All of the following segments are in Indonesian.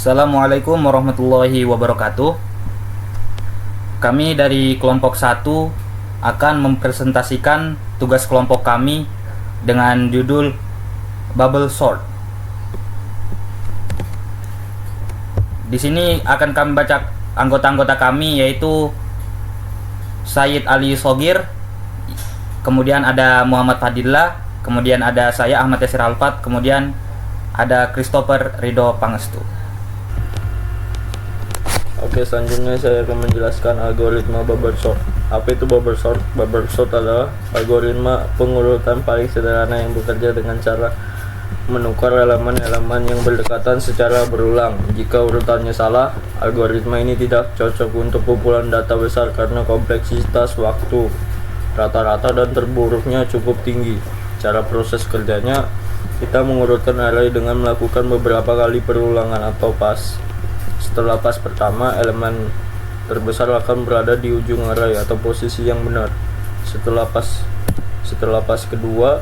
Assalamualaikum warahmatullahi wabarakatuh. Kami dari kelompok 1 akan mempresentasikan tugas kelompok kami dengan judul Bubble Sort. Di sini akan kami baca anggota-anggota kami, yaitu Sayyid Ali Sogir, kemudian ada Muhammad Fadillah, kemudian ada saya Ahmad Yasir Alfat, kemudian ada Christopher Ridho Pangestu. Oke, selanjutnya saya akan menjelaskan algoritma bubble sort. Apa itu bubble sort? Bubble sort adalah algoritma pengurutan paling sederhana yang bekerja dengan cara menukar elemen-elemen yang berdekatan secara berulang. Jika urutannya salah, algoritma ini tidak cocok untuk kumpulan data besar karena kompleksitas waktu rata-rata dan terburuknya cukup tinggi. Cara proses kerjanya, kita mengurutkan array dengan melakukan beberapa kali perulangan atau pass. Setelah pas pertama, elemen terbesar akan berada di ujung array atau posisi yang benar. Setelah pas kedua,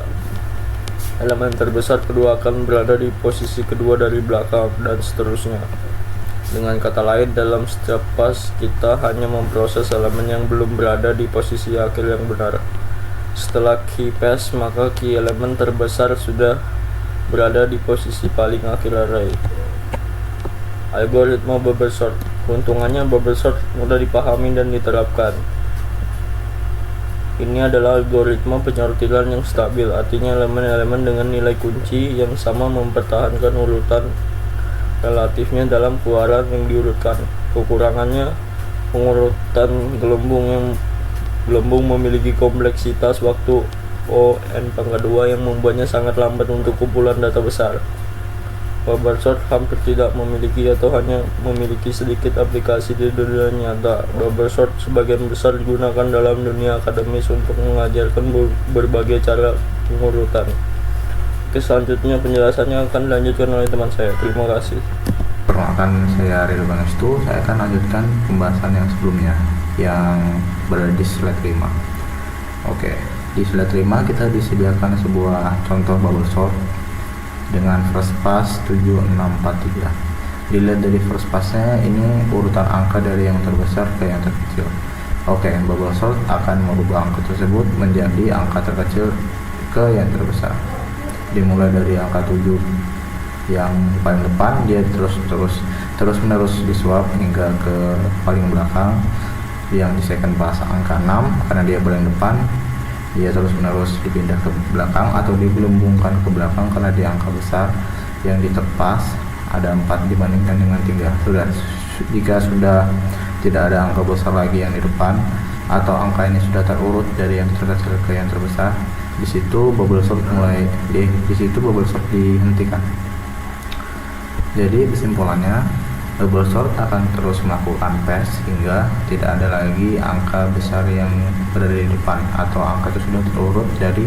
elemen terbesar kedua akan berada di posisi kedua dari belakang, dan seterusnya. Dengan kata lain, dalam setiap pas kita hanya memproses elemen yang belum berada di posisi akhir yang benar. Setelah key pass, maka key elemen terbesar sudah berada di posisi paling akhir array. Algoritma bubble sort. Keuntungannya, bubble sort mudah dipahami dan diterapkan. Ini adalah algoritma penyortiran yang stabil, artinya elemen-elemen dengan nilai kunci yang sama mempertahankan urutan relatifnya dalam keluaran yang diurutkan. Kekurangannya, pengurutan gelembung memiliki kompleksitas waktu O(n)2 yang membuatnya sangat lambat untuk kumpulan data besar. Bubble sort hampir tidak memiliki atau hanya memiliki sedikit aplikasi di dunia nyata. Bubble sort sebagian besar digunakan dalam dunia akademis untuk mengajarkan berbagai cara pengurutan. Oke, selanjutnya penjelasannya akan dilanjutkan oleh teman saya. Terima kasih. Perkenalkan, saya Ridho Pangestu. Saya akan lanjutkan pembahasan yang sebelumnya yang berada di slide 5. Oke, di slide 5 kita disediakan sebuah contoh bubble sort dengan first pass 7643. Dilihat dari first passnya, ini urutan angka dari yang terbesar ke yang terkecil. Oke, bubble sort akan merubah angka tersebut menjadi angka terkecil ke yang terbesar. Dimulai dari angka 7 yang paling depan, dia terus menerus disuap hingga ke paling belakang. Yang di second pass angka 6, karena dia paling depan, dia terus menerus dipindah ke belakang atau digelembungkan ke belakang karena di angka besar. Yang di third pass ada 4 dibandingkan dengan 3. Jika sudah tidak ada angka besar lagi yang di depan atau angka ini sudah terurut dari yang terkecil ke yang terbesar, di situ bubble sort dihentikan. Jadi kesimpulannya, bubble sort akan terus melakukan pass hingga tidak ada lagi angka besar yang berada di depan atau angka itu sudah terurut dari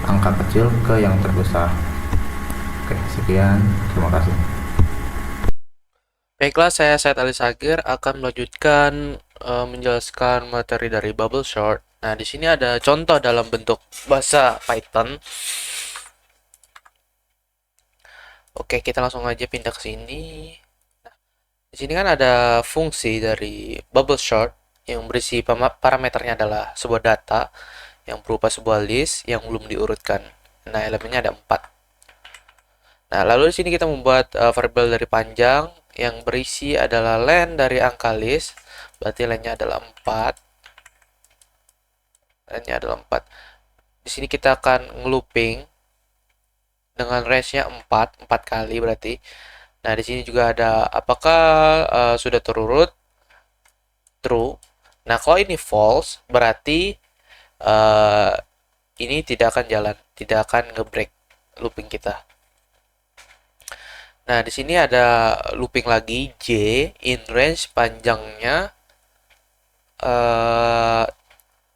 angka kecil ke yang terbesar. Oke, sekian. Terima kasih. Baiklah, saya Said Ali Sagir akan melanjutkan menjelaskan materi dari bubble sort. Nah, di sini ada contoh dalam bentuk bahasa Python. Oke, kita langsung aja pindah ke sini. Di sini kan ada fungsi dari bubble sort yang berisi parameternya adalah sebuah data yang berupa sebuah list yang belum diurutkan. Nah, elemennya ada 4. Nah, lalu di sini kita membuat variabel dari panjang yang berisi adalah len dari angka list, berarti lennya adalah 4. Lennya adalah 4. Di sini kita akan ngelooping dengan range-nya 4 kali berarti. Nah, di sini juga ada apakah sudah terurut, true. Nah, kalau ini false, berarti ini tidak akan jalan, tidak akan ngebreak looping kita. Nah, di sini ada looping lagi, J in range panjangnya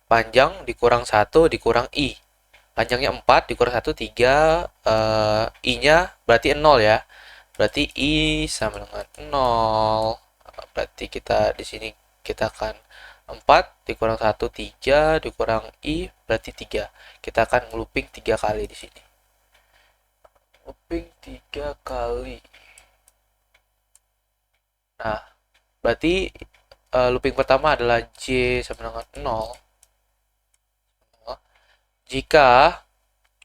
panjang dikurang 1 dikurang I. Panjangnya 4 dikurang 1, 3, I-nya berarti 0 ya. Berarti I sama dengan 0. Berarti kita di sini kita akan 4 dikurang 1, 3 dikurang I berarti 3. Kita akan looping 3 kali di sini. Looping 3 kali. Nah, berarti looping pertama adalah J sama dengan 0 jika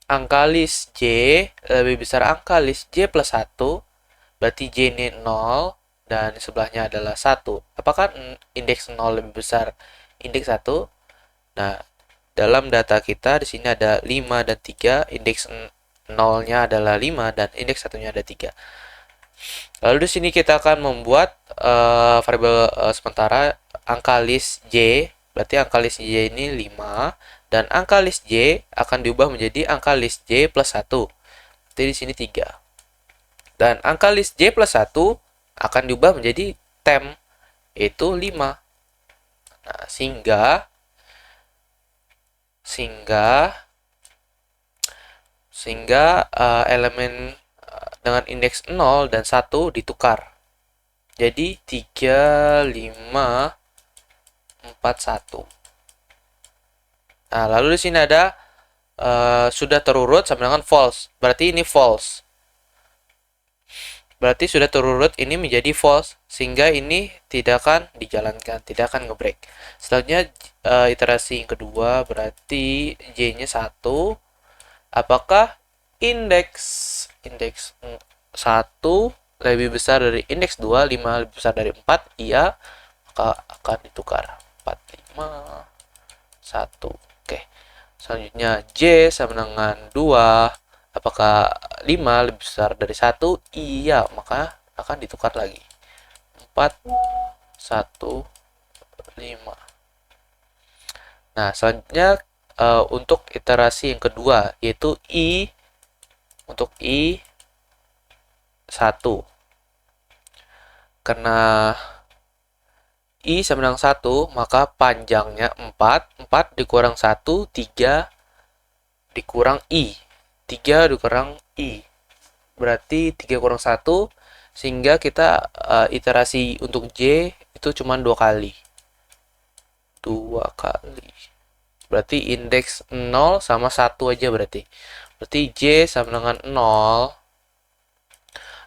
angka list J lebih besar angka list J plus 1, berarti J ini 0 dan sebelahnya adalah 1. Apakah indeks 0 lebih besar indeks 1? Nah, dalam data kita di sini ada 5 dan 3, indeks 0-nya adalah 5 dan indeks 1-nya ada 3. Lalu di sini kita akan membuat variabel sementara angka list J, berarti angka list J ini 5 dan angka list J akan diubah menjadi angka list J plus 1. Berarti di sini 3. Dan angka list J plus 1 akan diubah menjadi temp, yaitu 5. Nah, sehingga elemen dengan indeks 0 dan 1 ditukar. Jadi 3, 5, 4, 1. Nah, lalu di sini ada sudah terurut sama dengan false. Berarti ini false. Berarti sudah terurut ini menjadi false, sehingga ini tidak akan dijalankan, tidak akan ngebreak. Selanjutnya iterasi yang kedua, berarti J-nya 1. Apakah indeks 1 lebih besar dari indeks 2, 5 lebih besar dari 4? Iya, maka akan ditukar. 4, 5, 1. Oke. Selanjutnya J sama dengan 2. Apakah 5 lebih besar dari 1? Iya, maka akan ditukar lagi. 4, 1, 5. Nah, selanjutnya untuk iterasi yang kedua, yaitu untuk I 1. Karena I sama dengan 1, maka panjangnya 4. 4 dikurang 1, 3 dikurang I. 3 dikurang I. Berarti 3 kurang 1, sehingga kita iterasi untuk J itu cuma 2 kali. 2 kali. Berarti indeks 0 sama 1 aja berarti. Berarti J sama dengan 0.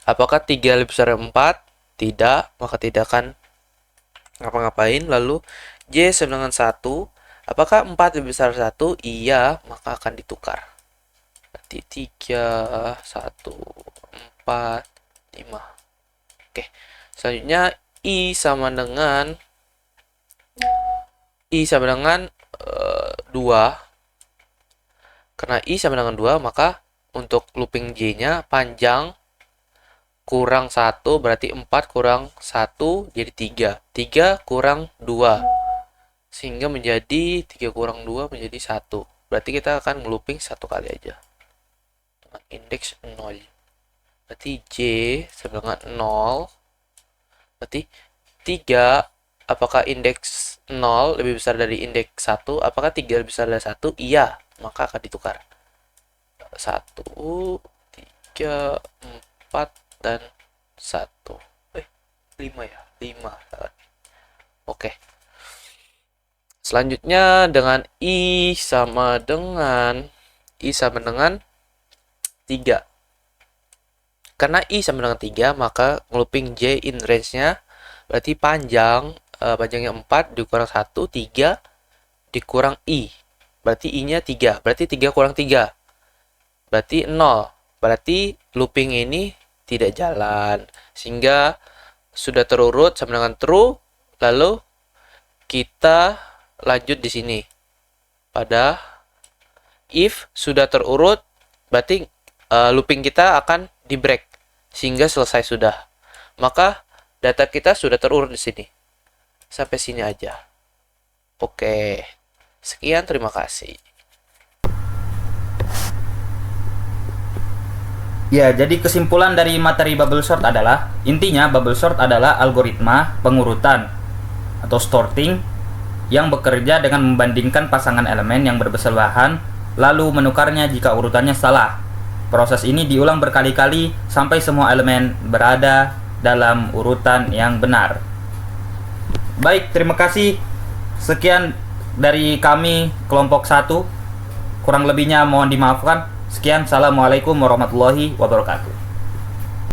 Apakah 3 lebih besar dari 4? Tidak, maka tidak akan ngapa-ngapain. Lalu J sama dengan 1. Apakah 4 lebih besar dari 1? Iya, maka akan ditukar. Berarti 3, 1, 4, 5. Oke. Selanjutnya I sama dengan 2. Karena I sama dengan 2, maka untuk looping J-nya panjang kurang 1, berarti 4 kurang 1 jadi 3. 3 kurang 2. Sehingga menjadi 3 kurang 2 menjadi 1. Berarti kita akan looping 1 kali aja. Dengan indeks 0. Berarti J sama dengan 0. Berarti 3, apakah indeks 0 lebih besar dari indeks 1? Apakah 3 lebih besar dari 1? Iya, maka akan ditukar. 1, 3, 4, dan 1. 5 ya? 5. Oke. Selanjutnya dengan I sama dengan 3. Karena I sama dengan 3, maka looping J in range-nya berarti panjangnya 4 dikurang 1, 3 dikurang I. Berarti I-nya 3. Berarti 3 kurang 3. Berarti 0. Berarti looping ini tidak jalan. Sehingga sudah terurut sama dengan true. Lalu kita lanjut di sini. Pada if sudah terurut, berarti looping kita akan di break sehingga selesai sudah. Maka data kita sudah terurut di sini. Sampai sini aja. Oke. Sekian, terima kasih. Ya, jadi kesimpulan dari materi bubble sort adalah, intinya bubble sort adalah algoritma pengurutan atau sorting yang bekerja dengan membandingkan pasangan elemen yang bersebelahan lalu menukarnya jika urutannya salah. Proses ini diulang berkali-kali sampai semua elemen berada dalam urutan yang benar. Baik, terima kasih. Sekian dari kami kelompok 1. Kurang lebihnya mohon dimaafkan. Sekian, assalamualaikum warahmatullahi wabarakatuh.